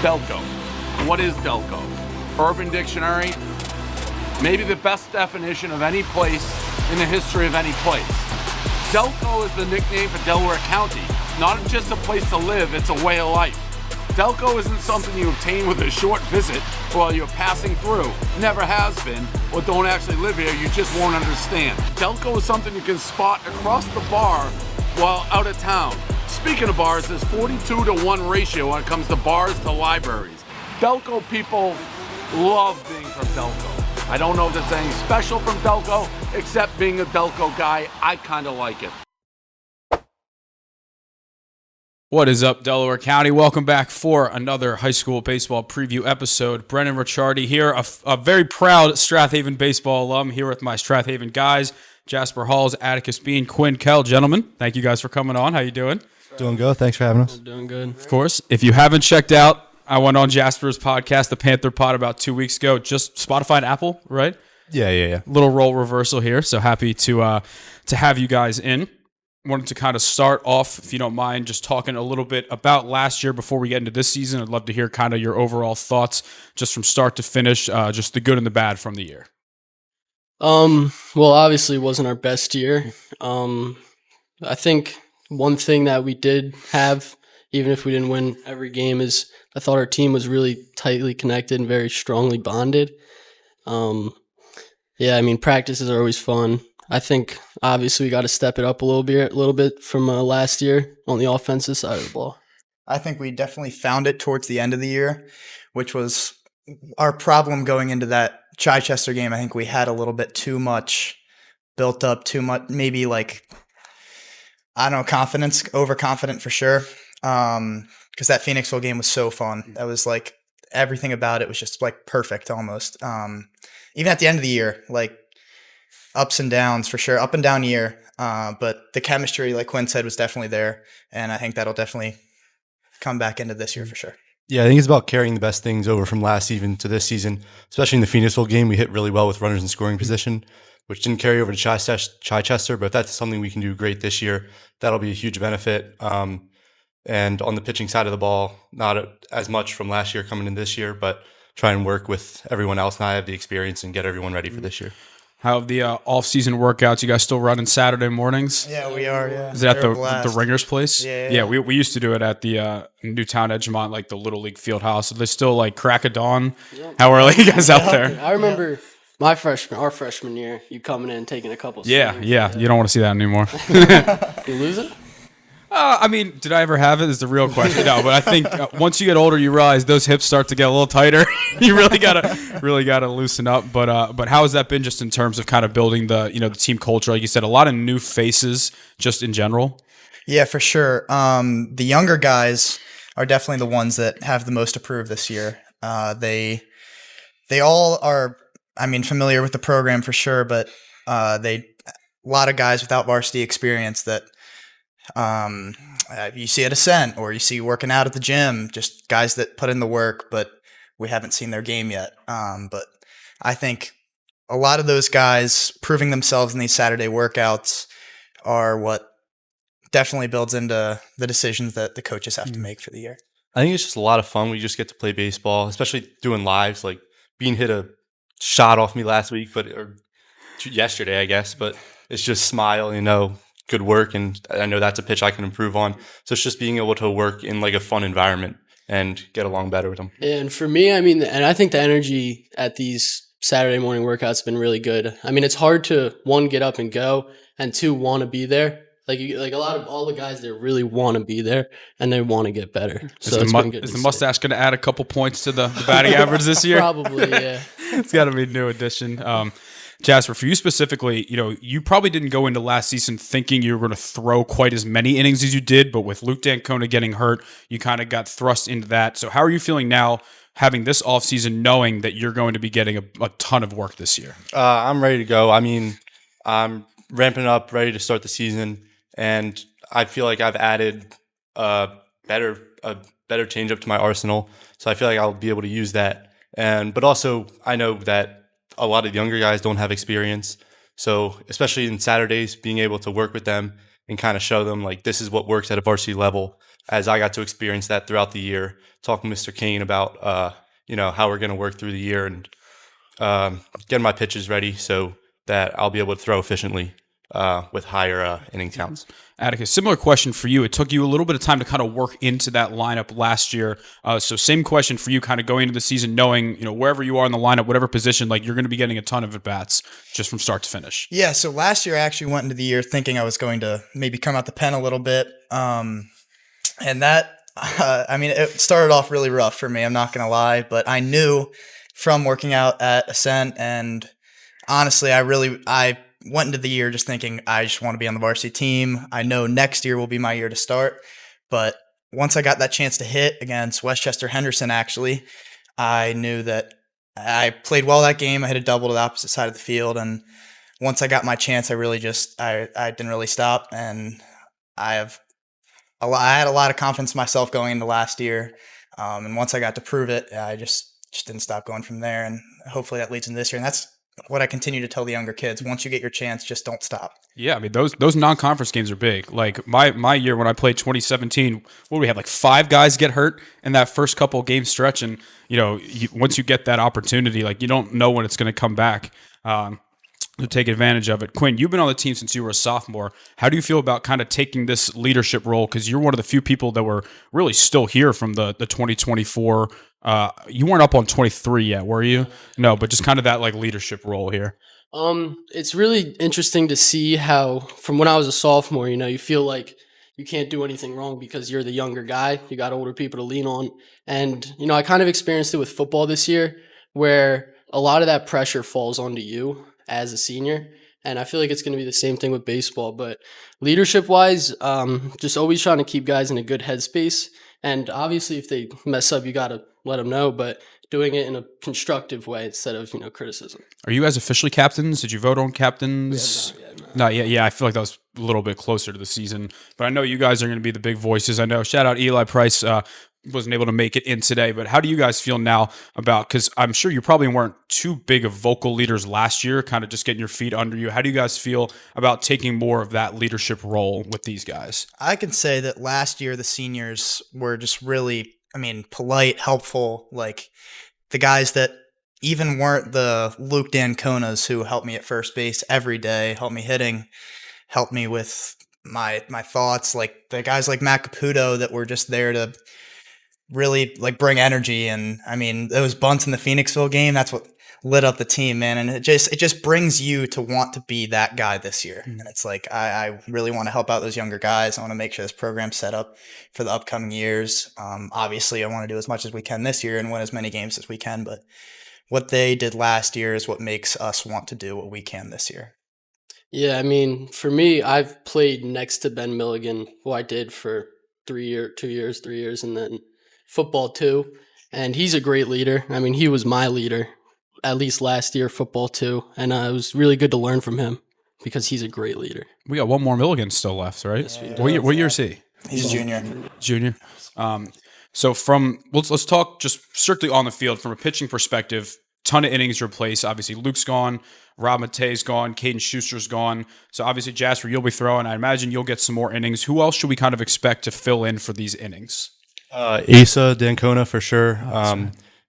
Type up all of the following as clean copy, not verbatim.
Delco. What is Delco? Urban Dictionary, maybe the best definition of any place in the history of any place. Delco is the nickname for Delaware County. Not just a place to live, it's a way of life. Delco isn't something you obtain with a short visit while you're passing through. Never has been, or don't actually live here, you just won't understand. Delco is something you can spot across the bar while out of town. Speaking of bars, there's 42-to-1 ratio when it comes to bars to libraries. Delco people love being from Delco. I don't know if there's anything special from Delco, except being a Delco guy, I kind of like it. What is up, Delaware County? Welcome back for another high school baseball preview episode. Brennan Ricciardi here, a very proud Strath Haven baseball alum, here with my Strath Haven guys, Jasper Hals, Atticus Bean, Quinn, Jell. Gentlemen, thank you guys for coming on. How you doing? Doing good. Thanks for having us. Doing good. Of course. If you haven't checked out, I went on Jasper's podcast, the Panther Pod, about 2 weeks ago. Just Spotify and Apple, right? Yeah. Little role reversal here. So happy to have you guys in. Wanted to kind of start off, if you don't mind, just talking a little bit about last year before we get into this season. I'd love to hear kind of your overall thoughts just from start to finish, just the good and the bad from the year. Well, obviously it wasn't our best year. I think one thing that we did have, even if we didn't win every game, is I thought our team was really tightly connected and very strongly bonded. Practices are always fun. I think obviously we got to step it up a little bit from last year on the offensive side of the ball. I think we definitely found it towards the end of the year, which was our problem going into that Chichester game. I think we had a little bit too much built up, too much, maybe confidence, overconfident for sure. Because that Phoenixville game was so fun. That was everything about it was just perfect almost. Even at the end of the year, ups and downs for sure, up and down year. But the chemistry, like Quinn said, was definitely there. And I think that'll definitely come back into this year for sure. Yeah, I think it's about carrying the best things over from last season to this season, especially in the Phoenixville game. We hit really well with runners in scoring position, which didn't carry over to Chichester, but if that's something we can do great this year, that'll be a huge benefit. And on the pitching side of the ball, not as much from last year coming in this year, but try and work with everyone else and I have the experience and get everyone ready for this year. How have the off-season workouts? You guys still running Saturday mornings? Yeah, we are. Yeah. Is it at the Ringers place? Yeah. We used to do it at the Newtown Edgemont, the Little League field house. So they still crack of dawn. Yeah. How early are you guys out there? I remember our freshman year, you coming in and taking a couple. Yeah. You don't want to see that anymore. You lose it? Did I ever have it is the real question. No, but I think once you get older, you realize those hips start to get a little tighter. You really gotta loosen up. But how has that been just in terms of kind of building the team culture? Like you said, a lot of new faces just in general. Yeah, for sure. The younger guys are definitely the ones that have the most to prove this year. They all are, familiar with the program for sure, but a lot of guys without varsity experience that you see at Ascent or you see working out at the gym, just guys that put in the work, but we haven't seen their game yet. But I think a lot of those guys proving themselves in these Saturday workouts are what definitely builds into the decisions that the coaches have to make for the year. I think it's just a lot of fun. We just get to play baseball, especially doing lives. Bean hit a shot off me last week, or yesterday, I guess, but it's just smile, good work, and I know that's a pitch I can improve on. So it's just being able to work in a fun environment and get along better with them. And for me, and I think the energy at these Saturday morning workouts has been really good. It's hard to, one, get up and go, and two, want to be there. All the guys there really want to be there and they want to get better. So it's been good. Is the mustache going to add a couple points to the batting average this year? Probably, yeah. It's got to be a new addition. Jasper, for you specifically, you probably didn't go into last season thinking you were going to throw quite as many innings as you did, but with Luke Dancona getting hurt, you kind of got thrust into that. So how are you feeling now, having this offseason, knowing that you're going to be getting a ton of work this year? I'm ready to go. I'm ramping up, ready to start the season, and I feel like I've added a better changeup to my arsenal, so I feel like I'll be able to use that. But also, I know that a lot of younger guys don't have experience. So especially in Saturdays, being able to work with them and kind of show them like this is what works at a varsity level. As I got to experience that throughout the year, talking to Mr. Kane about how we're going to work through the year and getting my pitches ready so that I'll be able to throw efficiently with higher inning counts. Atticus, similar question for you. It took you a little bit of time to kind of work into that lineup last year. So same question for you, kind of going into the season, knowing, wherever you are in the lineup, whatever position, like you're going to be getting a ton of at-bats just from start to finish. Yeah, so last year I actually went into the year thinking I was going to maybe come out the pen a little bit. And that, it started off really rough for me, I'm not going to lie, but I knew from working out at Ascent, and honestly, I went into the year just thinking I just want to be on the varsity team. I know next year will be my year to start, but once I got that chance to hit against Westchester Henderson, actually, I knew that I played well that game. I hit a double to the opposite side of the field, and once I got my chance, I didn't really stop, and I had a lot of confidence in myself going into last year, and once I got to prove it, I just didn't stop going from there, and hopefully that leads into this year, and that's what I continue to tell the younger kids. Once you get your chance, just don't stop. Yeah, those non-conference games are big. Like my year when I played 2017, what do we have, like 5 guys get hurt in that first couple game stretch, and once you get that opportunity, like you don't know when it's going to come back. To take advantage of it. Quinn, you've been on the team since you were a sophomore. How do you feel about kind of taking this leadership role? Because you're one of the few people that were really still here from the 2024. You weren't up on 23 yet, were you? No, but just kind of that like leadership role here. It's really interesting to see how, from when I was a sophomore, you feel like you can't do anything wrong because you're the younger guy. You got older people to lean on. And, I kind of experienced it with football this year where a lot of that pressure falls onto you as a senior. And I feel like it's going to be the same thing with baseball. But leadership-wise, just always trying to keep guys in a good headspace. And obviously, if they mess up, you got to let them know, but doing it in a constructive way instead of, criticism. Are you guys officially captains? Did you vote on captains? Not yet. Yeah, I feel like that was a little bit closer to the season. But I know you guys are going to be the big voices. I know, shout out Eli Price, wasn't able to make it in today, but how do you guys feel now about, because I'm sure you probably weren't too big of vocal leaders last year, kind of just getting your feet under you. How do you guys feel about taking more of that leadership role with these guys? I can say that last year the seniors were just really, polite, helpful, like the guys that even weren't the Luke Danconas who helped me at first base every day, helped me hitting, helped me with my thoughts, like the guys like Matt Caputo that were just there to really like bring energy. And those bunts in the Phoenixville game, that's what lit up the team, man. And it just brings you to want to be that guy this year. And it's like, I really want to help out those younger guys. I want to make sure this program's set up for the upcoming years. Obviously I want to do as much as we can this year and win as many games as we can, but what they did last year is what makes us want to do what we can this year. Yeah. For me, I've played next to Ben Milligan, who I did for 3 years, and then football too, and he's a great leader. He was my leader at least last year, football too, and it was really good to learn from him because he's a great leader. We got one more Milligan still left, right? Yes, we do. What year is he? He's a junior. So let's talk just strictly on the field from a pitching perspective. Ton of innings replaced. Obviously, Luke's gone, Rob Matei's gone, Caden Schuster's gone. So obviously, Jasper, you'll be throwing. I imagine you'll get some more innings. Who else should we kind of expect to fill in for these innings? Asa Dancona for sure.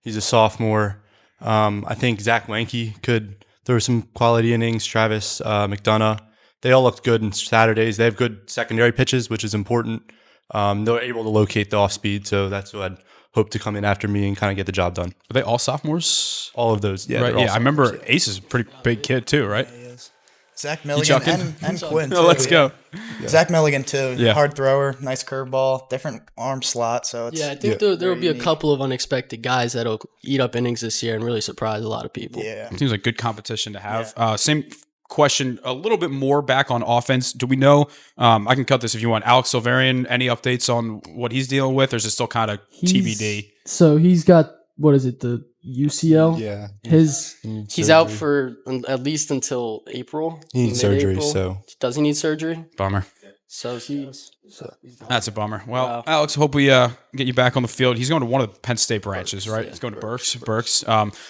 He's a sophomore. I think Zach Wanke could throw some quality innings. Travis McDonough. They all looked good on Saturdays. They have good secondary pitches, which is important. They're able to locate the off speed, so that's who I'd hope to come in after me and kind of get the job done. Are they all sophomores? All of those, yeah. Right, yeah. I remember Ace is a pretty big kid too, right? Yeah, he is. Zach Milligan and Quinn too. Oh, let's go. Yeah. Zach Milligan too. Yeah. Hard thrower, nice curveball, different arm slot. So it's I think there will be a couple of unexpected guys that'll eat up innings this year and really surprise a lot of people. Yeah, it seems like good competition to have. Same question, a little bit more back on offense. Do we know? I can cut this if you want. Alex Silverian, any updates on what he's dealing with, or is it still kind of TBD? So he's got, what is it, the UCL? Yeah. He's out for at least until April. He needs surgery, so. Does he need surgery? Bummer. So he's That's a bummer. Well, Wow. Alex, hope we get you back on the field. He's going to one of the Penn State branches, right? yeah. He's going to Berks.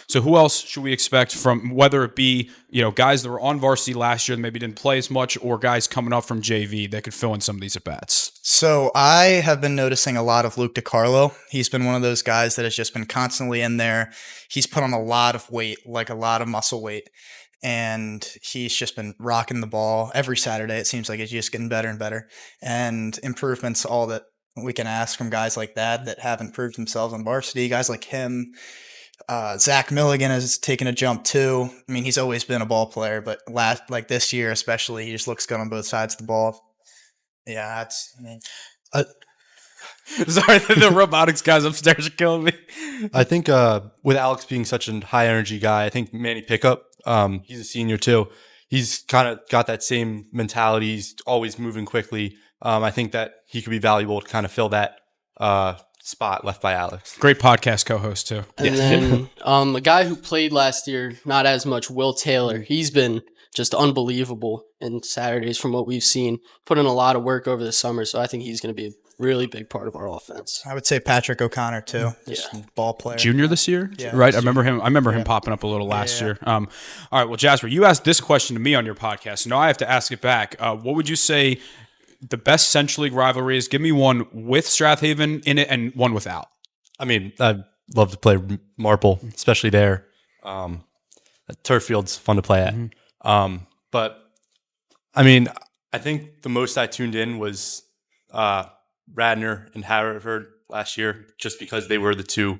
So who else should we expect from, whether it be, guys that were on varsity last year that maybe didn't play as much, or guys coming up from JV that could fill in some of these at-bats? So I have been noticing a lot of Luke DiCarlo. He's been one of those guys that has just been constantly in there. He's put on a lot of weight, like a lot of muscle weight. And he's just been rocking the ball every Saturday. It seems like he's just getting better and better. And improvements, all that we can ask from guys like that haven't proved themselves on varsity. Guys like him. Zach Milligan has taken a jump too. I mean, he's always been a ball player, but like this year especially, he just looks good on both sides of the ball. Yeah, that's. I mean, Sorry, the robotics guys upstairs are killing me. I think with Alex being such a high energy guy, I think Manny Pickup, he's a senior too. He's kind of got that same mentality. He's always moving quickly. I think that he could be valuable to kind of fill that spot left by Alex. Great podcast co-host too. And then a guy who played last year, not as much, Will Taylor. He's been just unbelievable in Saturdays from what we've seen. Put in a lot of work over the summer, so I think he's going to be a really big part of our offense. I would say Patrick O'Connor too. Just Yeah. ball player. Junior this year, Yeah. right? I remember him popping up a little last year. All right, well, Jasper, you asked this question to me on your podcast, so now I have to ask it back. What would you say the best Central League rivalry is? Give me one with Strath Haven in it and one without. I mean, I'd love to play Marple, especially there. Turf field's fun to play at. But I mean, I think the most I tuned in was Radnor and Haverford last year, just because they were the two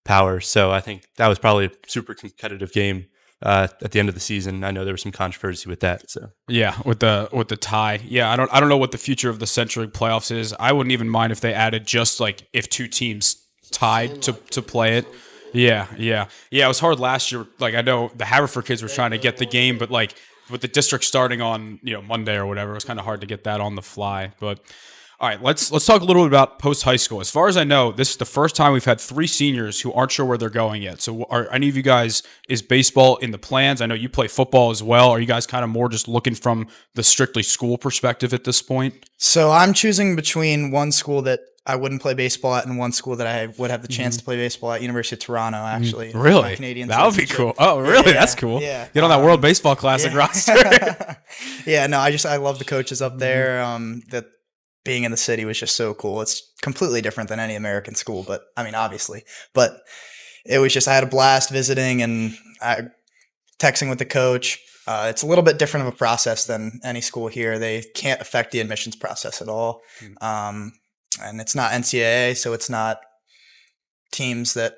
powers. So I think that was probably a super competitive game at the end of the season. I know there was some controversy with that. So Yeah, with the tie. Yeah, I don't know what the future of the Central League playoffs is. I wouldn't even mind if they added just like if two teams tied to play it. Yeah. It was hard last year. Like I know the Haverford kids were trying to get the game, but like with the district starting on Monday or whatever, it was kind of hard to get that on the fly. But all right, let's talk a little bit about post high school. As far as I know, this is the first time we've had 3 seniors who aren't sure where they're going yet. So are any of you guys, is baseball in the plans? I know you play football as well. Are you guys kind of more just looking from the strictly school perspective at this point? So I'm choosing between one school that I wouldn't play baseball at and one school that I would have the chance to play baseball at, University of Toronto, actually. My Really? Canadian That would be citizenship. cool. Oh, really? Yeah, That's cool. yeah. Get on that World Baseball Classic roster. Yeah, no, I love the coaches up there. That being in the city was just so cool. It's completely different than any American school, but I mean, obviously. But it was just, I had a blast visiting and texting with the coach. It's a little bit different of a process than any school here. They can't affect the admissions process at all. And it's not NCAA, so it's not teams that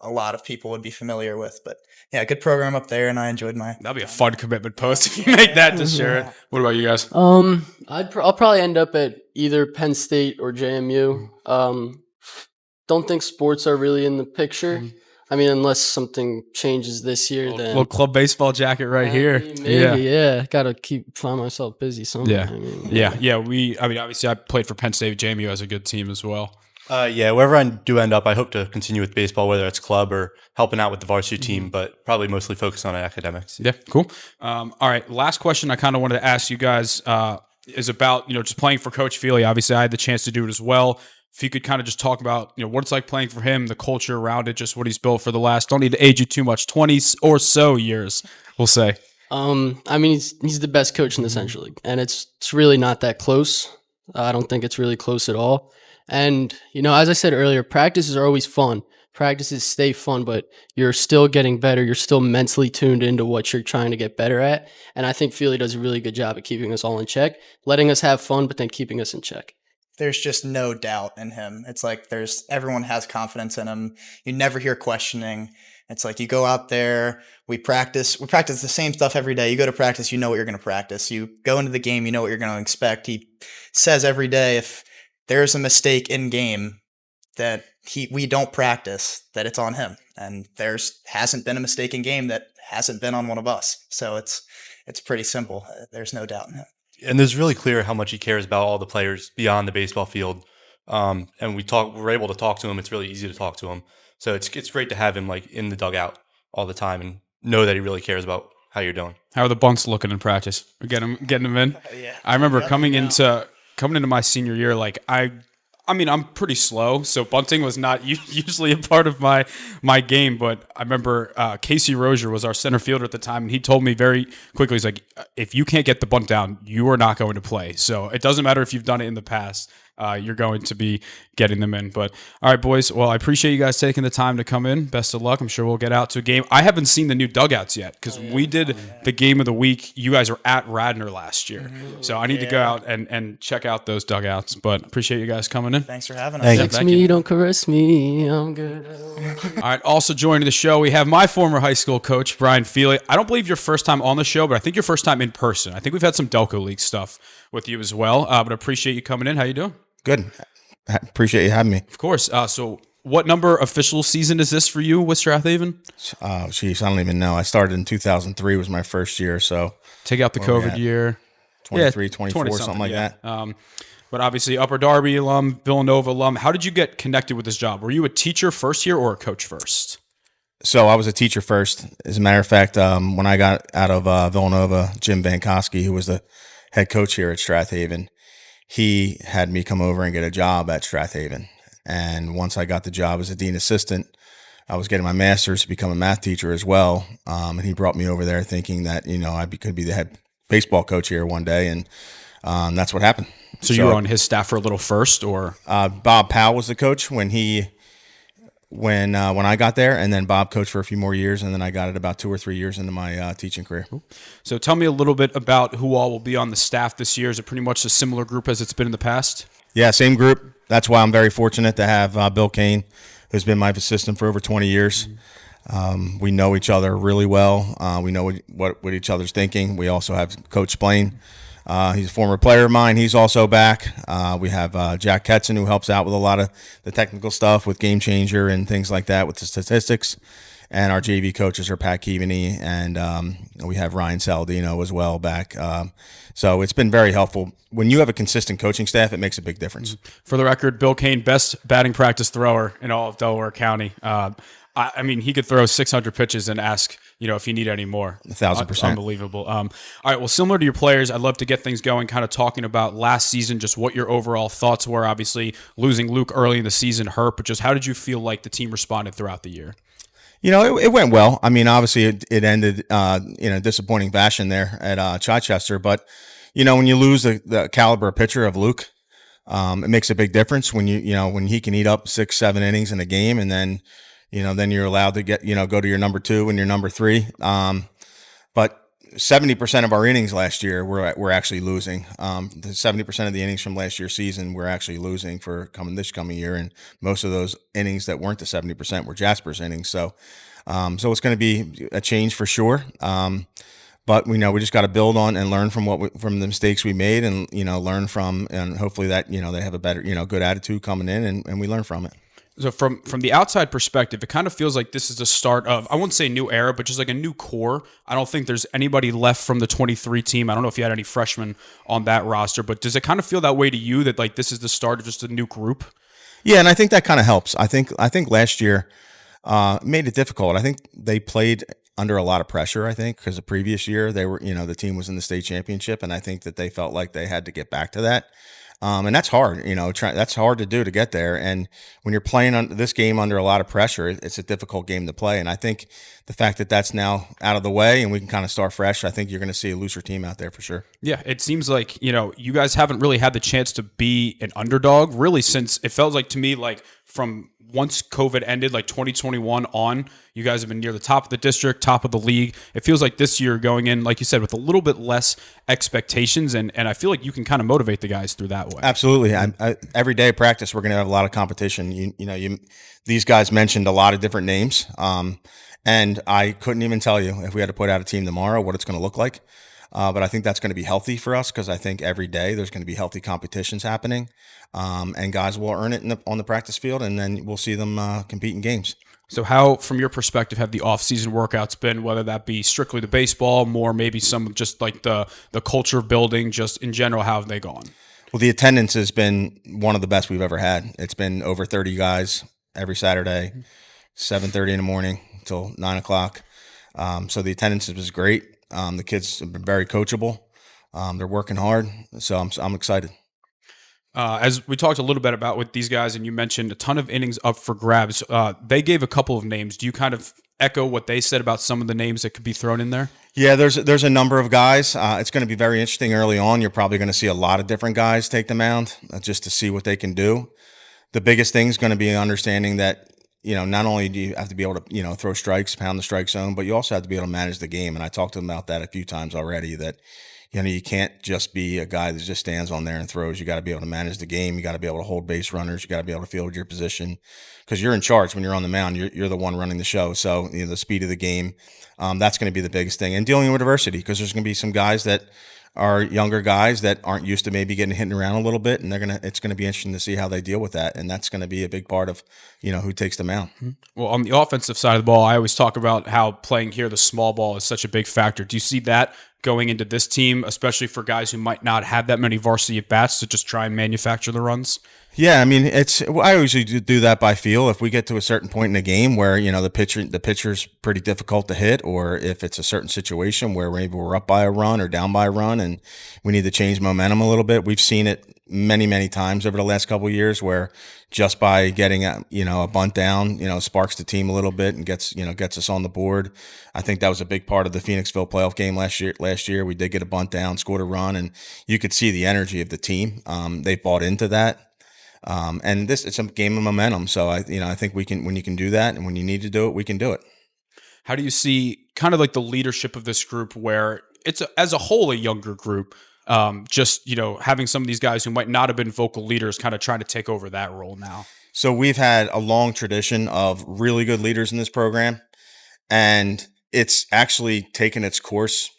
a lot of people would be familiar with. But yeah, good program up there, and I enjoyed my. That'd be a fun commitment post if you make that to share it. What about you guys? I'll probably end up at either Penn State or JMU. Don't think sports are really in the picture. I mean, unless something changes this year, then Little club baseball jacket right here. Maybe, yeah. Gotta find myself busy somewhere. Yeah. I mean, Yeah. Obviously I played for Penn State. JMU has a good team as well. yeah, wherever I do end up, I hope to continue with baseball, whether it's club or helping out with the varsity team, but probably mostly focus on academics. Yeah, cool. All right, last question I kind of wanted to ask you guys is about, just playing for Coach Fili. Obviously, I had the chance to do it as well. If you could kind of just talk about, what it's like playing for him, the culture around it, just what he's built for the last, don't need to age you too much, 20 or so years, we'll say. I mean, he's the best coach in the Central League, and it's really not that close. I don't think it's really close at all. And, as I said earlier, practices are always fun. Practices stay fun, but you're still getting better. You're still mentally tuned into what you're trying to get better at. And I think Fili does a really good job at keeping us all in check, letting us have fun, but then keeping us in check. There's just no doubt in him. It's like everyone has confidence in him. You never hear questioning. It's like you go out there, we practice the same stuff every day. You go to practice, you know what you're going to practice. You go into the game, you know what you're going to expect. He says every day if there's a mistake in game that we don't practice, that it's on him. And hasn't been a mistake in game that hasn't been on one of us. So it's pretty simple. There's no doubt in him. And there's really clear how much he cares about all the players beyond the baseball field. And we're able to talk to him. It's really easy to talk to him. So it's great to have him like in the dugout all the time and know that he really cares about how you're doing. How are the bunts looking in practice? We're getting them in. Yeah. I remember coming into coming into my senior year, like I mean, I'm pretty slow, so bunting was not usually a part of my game. But I remember Casey Rozier was our center fielder at the time, and he told me very quickly, he's like, if you can't get the bunt down, you are not going to play. So it doesn't matter if you've done it in the past. You're going to be getting them in. But all right, boys. Well, I appreciate you guys taking the time to come in. Best of luck. I'm sure we'll get out to a game. I haven't seen the new dugouts yet because we did the game of the week. You guys were at Radnor last year. So I need to go out and check out those dugouts. But appreciate you guys coming in. Thanks for having us. Thank you. Text me, don't caress me. I'm good. All right. Also joining the show, we have my former high school coach, Brian Fili. I don't believe your first time on the show, but I think your first time in person. I think we've had some Delco League stuff with you as well. But appreciate you coming in. How you doing? Good. Appreciate you having me. Of course. So what number official season is this for you with Strath Haven? Geez, I don't even know. I started in 2003 was my first year, so Take out the Where we COVID at? year. 23, Yeah, 24, 20 something like yeah. that. But obviously Upper Darby alum, Villanova alum. How did you get connected with this job? Were you a teacher first year or a coach first? So I was a teacher first. As a matter of fact, when I got out of Villanova, Jim Vankowski, who was the head coach here at Strath Haven, he had me come over and get a job at Strath Haven. And once I got the job as a dean assistant, I was getting my master's to become a math teacher as well. And he brought me over there thinking that, I could be the head baseball coach here one day. And that's what happened. So you were on his staff for a little first, or Bob Powell was the coach when I got there, and then Bob coached for a few more years, and then I got it about 2 or 3 years into my teaching career. So tell me a little bit about who all will be on the staff this year. Is it pretty much a similar group as it's been in the past? Yeah, same group. That's why I'm very fortunate to have Bill Kane, who's been my assistant for over 20 years. We know each other really well. We know what each other's thinking. We also have Coach Splain. He's a former player of mine. He's also back. We have Jack Ketson, who helps out with a lot of the technical stuff with Game Changer and things like that with the statistics. And our JV coaches are Pat Keaveney, and we have Ryan Saladino as well back. So it's been very helpful. When you have a consistent coaching staff, it makes a big difference. For the record, Bill Kane, best batting practice thrower in all of Delaware County. I mean, he could throw 600 pitches and ask, if you need any more. 1,000%. Unbelievable. All right. Well, similar to your players, I'd love to get things going, kind of talking about last season, just what your overall thoughts were. Obviously, losing Luke early in the season hurt, but just how did you feel like the team responded throughout the year? It went well. I mean, obviously, it ended in a disappointing fashion there at Chichester. But, when you lose the caliber pitcher of Luke, it makes a big difference when when he can eat up 6-7 innings in a game, and then then you're allowed to get, go to your number 2 and your number 3. But 70% of our innings last year we're actually losing. The 70% of the innings from last year's season we're actually losing for this coming year, and most of those innings that weren't the 70% were Jasper's innings. So it's going to be a change for sure. But we just got to build on and learn from from the mistakes we made, and learn from, and hopefully that they have a better good attitude coming in, and we learn from it. So from the outside perspective, it kind of feels like this is the start of, I wouldn't say new era, but just like a new core. I don't think there's anybody left from the 23 team. I don't know if you had any freshmen on that roster, but does it kind of feel that way to you, that like this is the start of just a new group? Yeah, and I think that kind of helps. I think last year made it difficult. I think they played under a lot of pressure, I think, because the previous year they were, the team was in the state championship, and I think that they felt like they had to get back to that. And that's hard, that's hard to do, to get there. And when you're playing on this game under a lot of pressure, it's a difficult game to play. And I think the fact that that's now out of the way and we can kind of start fresh, I think you're going to see a looser team out there for sure. Yeah, it seems like, you guys haven't really had the chance to be an underdog really since, it felt like to me, like from once COVID ended, like 2021 on, you guys have been near the top of the district, top of the league. It feels like this year going in, like you said, with a little bit less expectations, and I feel like you can kind of motivate the guys through that way. Absolutely. Every day of practice, we're going to have a lot of competition. These guys mentioned a lot of different names, and I couldn't even tell you if we had to put out a team tomorrow what it's going to look like. But I think that's going to be healthy for us, because I think every day there's going to be healthy competitions happening, and guys will earn it on the practice field, and then we'll see them compete in games. So how, from your perspective, have the off-season workouts been, whether that be strictly the baseball, more maybe some just like the culture building, just in general, how have they gone? Well, the attendance has been one of the best we've ever had. It's been over 30 guys every Saturday, 7:30 in the morning till 9 o'clock. So the attendance was great. The kids have been very coachable. They're working hard, so I'm excited. As we talked a little bit about with these guys, and you mentioned a ton of innings up for grabs, they gave a couple of names. Do you kind of echo what they said about some of the names that could be thrown in there? Yeah, there's a number of guys. It's going to be very interesting early on. You're probably going to see a lot of different guys take the mound just to see what they can do. The biggest thing is going to be understanding that, not only do you have to be able to, throw strikes, pound the strike zone, but you also have to be able to manage the game. And I talked to them about that a few times already, that, you can't just be a guy that just stands on there and throws. You got to be able to manage the game. You got to be able to hold base runners. You got to be able to field your position, because you're in charge when you're on the mound. You're the one running the show. So, the speed of the game, that's going to be the biggest thing. And dealing with adversity, because there's going to be some guys that are younger guys that aren't used to maybe getting hit around a little bit, and it's going to be interesting to see how they deal with that. And that's going to be a big part of, who takes the mound. Well, on the offensive side of the ball, I always talk about how playing here, the small ball, is such a big factor. Do you see that going into this team, especially for guys who might not have that many varsity at bats, to just try and manufacture the runs? Yeah, I mean, I usually do that by feel. If we get to a certain point in the game where, the pitcher's pretty difficult to hit, or if it's a certain situation where maybe we're up by a run or down by a run and we need to change momentum a little bit. We've seen it many, many times over the last couple of years where just by getting a bunt down, sparks the team a little bit and gets us on the board. I think that was a big part of the Phoenixville playoff game last year. We did get a bunt down, scored a run, and you could see the energy of the team. They bought into that. And it's a game of momentum. So I think when you can do that, and when you need to do it, we can do it. How do you see kind of like the leadership of this group, where it's as a whole a younger group, having some of these guys who might not have been vocal leaders kind of trying to take over that role now? So we've had a long tradition of really good leaders in this program, and it's actually taken its course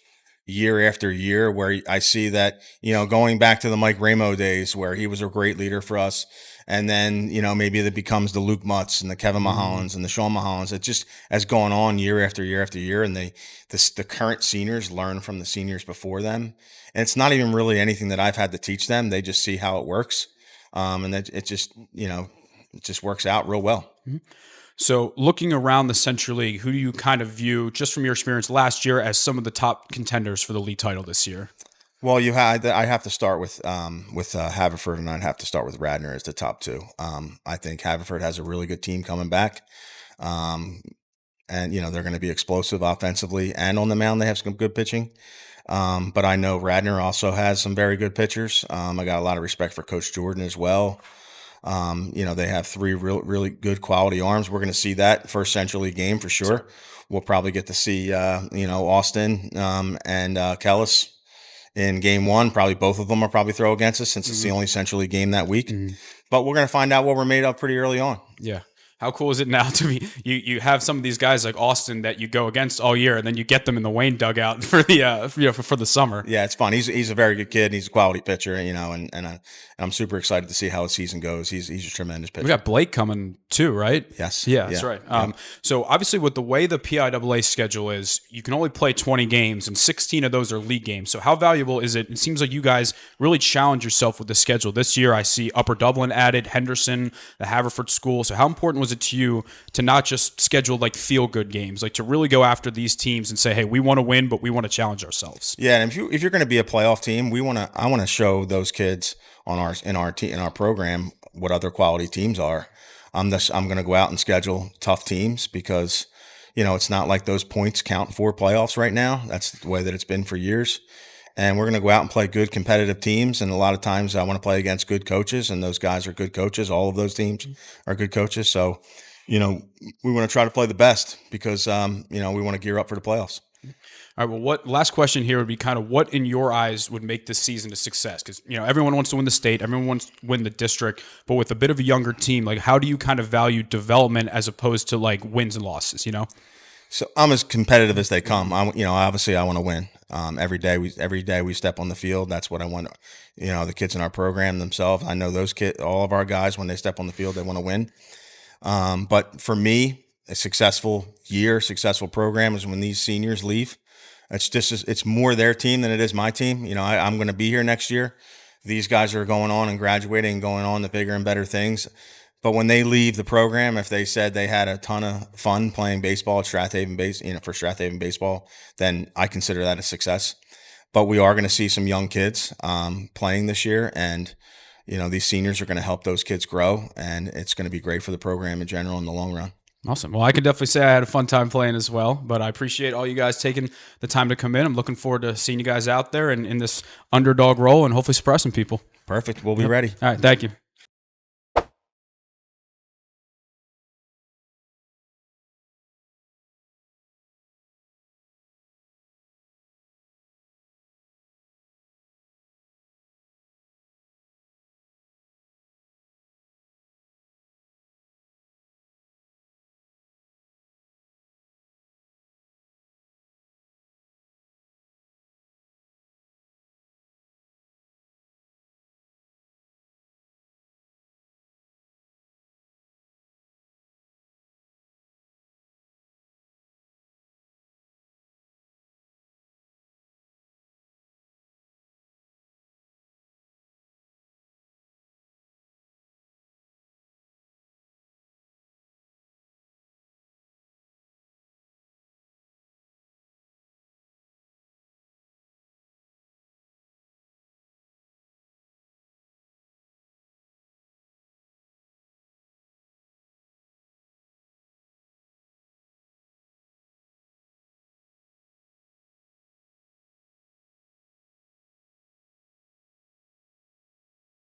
year after year, where I see that, going back to the Mike Ramo days where he was a great leader for us. And then, maybe that becomes the Luke Mutts and the Kevin Mahallans and the Sean Mahallans. It just has gone on year after year after year. And the current seniors learn from the seniors before them. And it's not even really anything that I've had to teach them. They just see how it works. And it just works out real well. Mm-hmm. So looking around the Central League, who do you kind of view, just from your experience last year, as some of the top contenders for the league title this year? Well, I have to start with Haverford, and I'd have to start with Radnor as the top two. I think Haverford has a really good team coming back. And they're going to be explosive offensively, and on the mound they have some good pitching. But I know Radnor also has some very good pitchers. I got a lot of respect for Coach Jordan as well. They have three really good quality arms. We're going to see that first Central League game for sure. We'll probably get to see, Austin and Kellis in game one. Probably both of them will probably throw against us, since it's the only Central League game that week. Mm-hmm. But we're going to find out what we're made of pretty early on. Yeah. How cool is it now to be you have some of these guys like Austin that you go against all year, and then you get them in the Wayne dugout for the for the summer. Yeah, it's fun. He's a very good kid. He's a quality pitcher, and I'm super excited to see how his season goes. He's a tremendous pitcher. We got Blake coming too, right? Yes. Yeah, that's right. So obviously, with the way the PIAA schedule is, you can only play 20 games, and 16 of those are league games. So how valuable is it? It seems like you guys really challenge yourself with the schedule this year. I see Upper Dublin added, Henderson, the Haverford School. So how important was it to you to not just schedule like feel-good games, like to really go after these teams and say, hey, we want to win, but we want to challenge ourselves? Yeah, and if you're going to be a playoff team, I want to show those kids in our program what other quality teams are. I'm going to go out and schedule tough teams, because it's not like those points count for playoffs right now. That's the way that it's been for years. And we're going to go out and play good competitive teams. And a lot of times I want to play against good coaches, and those guys are good coaches. All of those teams are good coaches. So, we want to try to play the best, because, we want to gear up for the playoffs. All right. Well, last question here would be kind of what in your eyes would make this season a success? Because, everyone wants to win the state, everyone wants to win the district, but with a bit of a younger team, like how do you kind of value development as opposed to like wins and losses, So I'm as competitive as they come. Obviously I want to win. Every day we step on the field. That's what I want. The kids in our program themselves. I know those kids, all of our guys, when they step on the field, they want to win. But for me, a successful program is when these seniors leave. It's more their team than it is my team. I'm going to be here next year. These guys are going on and graduating and going on to bigger and better things. But when they leave the program, if they said they had a ton of fun playing baseball at Strath Haven for Strath Haven baseball, then I consider that a success. But we are going to see some young kids playing this year, and these seniors are going to help those kids grow, and it's going to be great for the program in general in the long run. Awesome. Well, I can definitely say I had a fun time playing as well, but I appreciate all you guys taking the time to come in. I'm looking forward to seeing you guys out there and in this underdog role and hopefully surprising people. Perfect. We'll be ready. All right. Thank you.